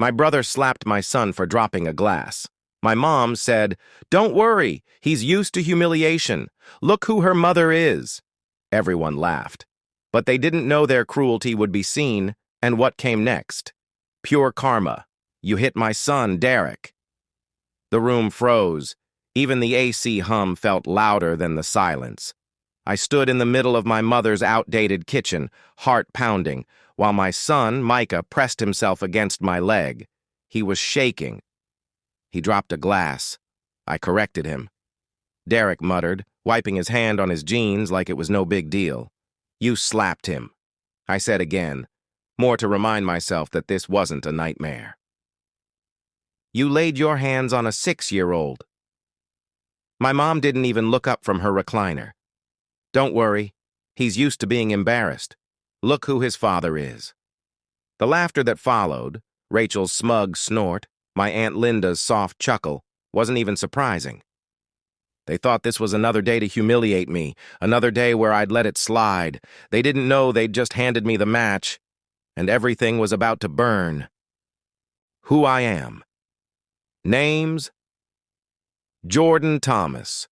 My brother slapped my son for dropping a glass. My mom said, "Don't worry, he's used to humiliation. Look who her mother is." Everyone laughed. But they didn't know their cruelty would be seen, and what came next. Pure karma. You hit my son, Derek. The room froze. Even the AC hum felt louder than the silence. I stood in the middle of my mother's outdated kitchen, heart pounding, while my son, Micah, pressed himself against my leg. He was shaking. He dropped a glass. I corrected him. Derek muttered, wiping his hand on his jeans like it was no big deal. "You slapped him," I said again, more to remind myself that this wasn't a nightmare. "You laid your hands on a 6-year-old. My mom didn't even look up from her recliner. "Don't worry, he's used to being embarrassed. Look who his father is." The laughter that followed, Rachel's smug snort, my Aunt Linda's soft chuckle, wasn't even surprising. They thought this was another day to humiliate me, another day where I'd let it slide. They didn't know they'd just handed me the match, and everything was about to burn. Who I am. Names: Jordan Thomas.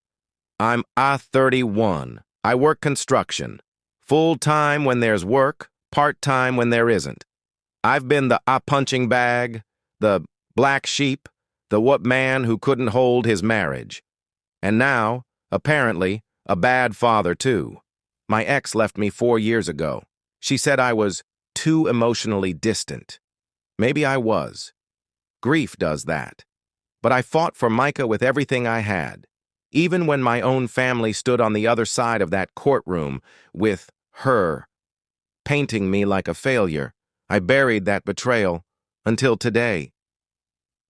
I'm 31. I work construction. Full-time when there's work, part-time when there isn't. I've been the punching bag, the black sheep, the what man who couldn't hold his marriage. And now, apparently, a bad father too. My ex left me 4 years ago. She said I was too emotionally distant. Maybe I was. Grief does that. But I fought for Micah with everything I had. Even when my own family stood on the other side of that courtroom with her, painting me like a failure, I buried that betrayal until today.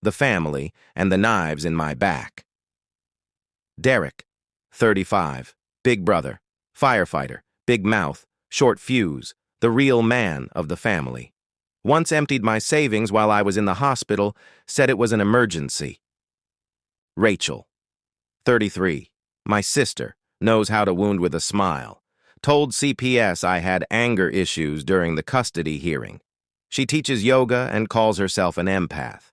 The family and the knives in my back. Derek, 35, big brother, firefighter, big mouth, short fuse, the real man of the family. Once emptied my savings while I was in the hospital, said it was an emergency. Rachel, 33, my sister, knows how to wound with a smile. Told CPS I had anger issues during the custody hearing. She teaches yoga and calls herself an empath.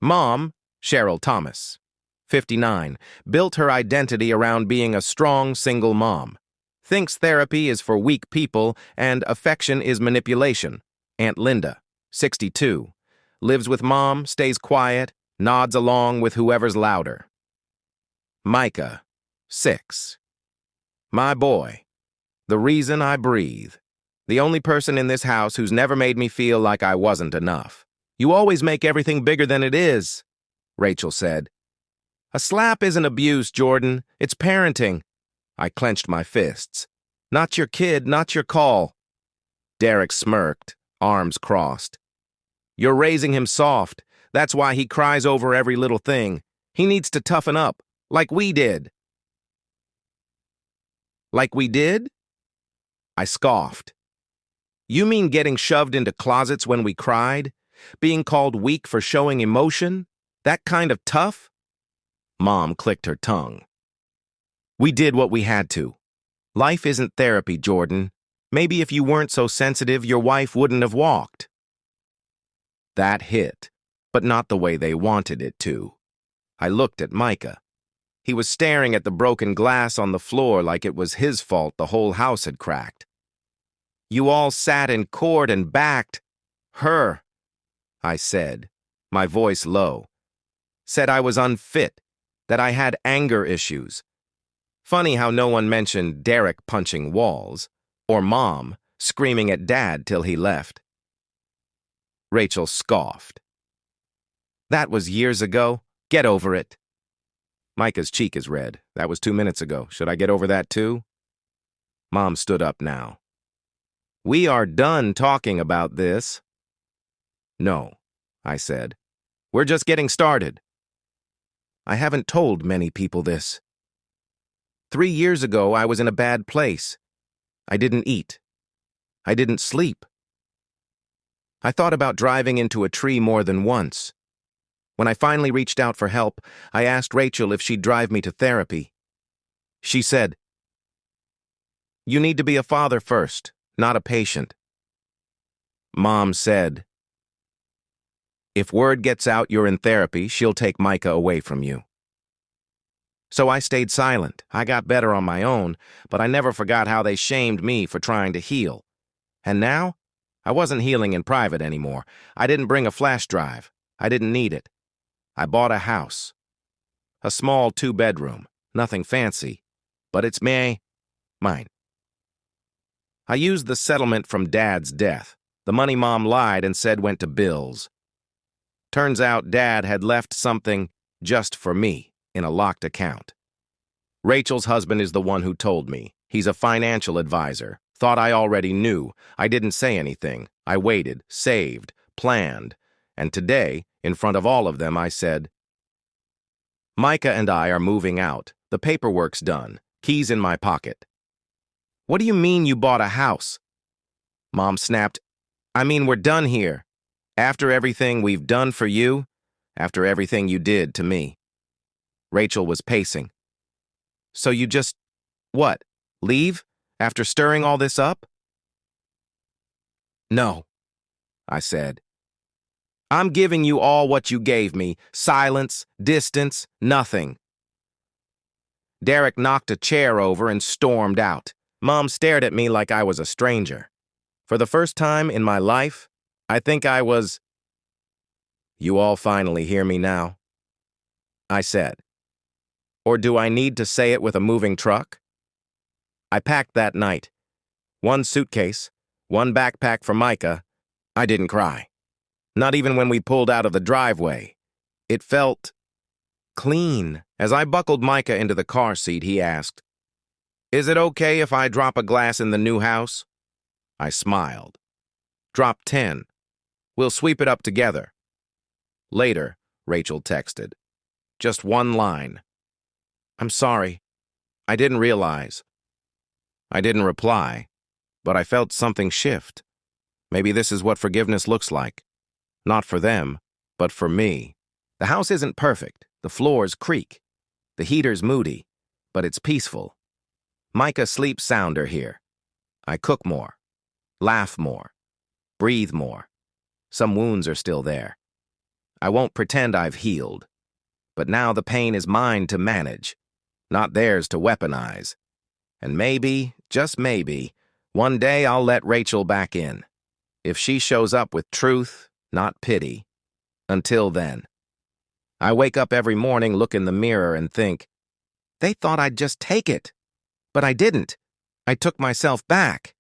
Mom, Cheryl Thomas, 59, built her identity around being a strong single mom. Thinks therapy is for weak people and affection is manipulation. Aunt Linda, 62, lives with mom, stays quiet, nods along with whoever's louder. Micah, 6, my boy, the reason I breathe. The only person in this house who's never made me feel like I wasn't enough. "You always make everything bigger than it is," Rachel said. "A slap isn't abuse, Jordan. It's parenting." I clenched my fists. "Not your kid, not your call." Derek smirked, arms crossed. "You're raising him soft. That's why he cries over every little thing. He needs to toughen up, like we did." "Like we did?" I scoffed. "You mean getting shoved into closets when we cried? Being called weak for showing emotion? That kind of tough?" Mom clicked her tongue. "We did what we had to. Life isn't therapy, Jordan. Maybe if you weren't so sensitive, your wife wouldn't have walked." That hit, but not the way they wanted it to. I looked at Micah. He was staring at the broken glass on the floor like it was his fault the whole house had cracked. "You all sat in court and backed her," I said, my voice low. "Said I was unfit, that I had anger issues. Funny how no one mentioned Derek punching walls, or Mom screaming at Dad till he left." Rachel scoffed. "That was years ago. Get over it." Micah's cheek is red. "That was 2 minutes ago. Should I get over that too?" Mom stood up now. "We are done talking about this." "No," I said. "We're just getting started." I haven't told many people this. 3 years ago, I was in a bad place. I didn't eat. I didn't sleep. I thought about driving into a tree more than once. When I finally reached out for help, I asked Rachel if she'd drive me to therapy. She said, "You need to be a father first, not a patient." Mom said, If word gets out you're in therapy, she'll take Micah away from you. So I stayed silent. I got better on my own, but I never forgot how they shamed me for trying to heal. And now, I wasn't healing in private anymore. I didn't bring a flash drive. I didn't need it. I bought a house. A small 2-bedroom. Nothing fancy. But it's mine. I used the settlement from Dad's death. The money Mom lied and said went to bills. Turns out Dad had left something just for me in a locked account. Rachel's husband is the one who told me. He's a financial advisor. Thought I already knew. I didn't say anything. I waited, saved, planned. And today, in front of all of them, I said, Micah and I are moving out. The paperwork's done. Keys in my pocket. What do you mean you bought a house? Mom snapped, I mean we're done here. After everything we've done for you, after everything you did to me. Rachel was pacing. So you just, what, leave after stirring all this up? No, I said. I'm giving you all what you gave me. Silence, distance, nothing. Derek knocked a chair over and stormed out. Mom stared at me like I was a stranger. For the first time in my life, I think I was... You all finally hear me now? I said. Or do I need to say it with a moving truck? I packed that night. 1 suitcase, 1 backpack for Micah. I didn't cry. Not even when we pulled out of the driveway. It felt clean. As I buckled Micah into the car seat, he asked, Is it okay if I drop a glass in the new house? I smiled. Drop 10. We'll sweep it up together. Later, Rachel texted. Just 1 line. I'm sorry. I didn't realize. I didn't reply, but I felt something shift. Maybe this is what forgiveness looks like. Not for them, but for me. The house isn't perfect. The floors creak. The heater's moody, but it's peaceful. Micah sleeps sounder here. I cook more, laugh more, breathe more. Some wounds are still there. I won't pretend I've healed. But now the pain is mine to manage, not theirs to weaponize. And maybe, just maybe, one day I'll let Rachel back in. If she shows up with truth, not pity. Until then. I wake up every morning, look in the mirror, and think, they thought I'd just take it. But I didn't. I took myself back.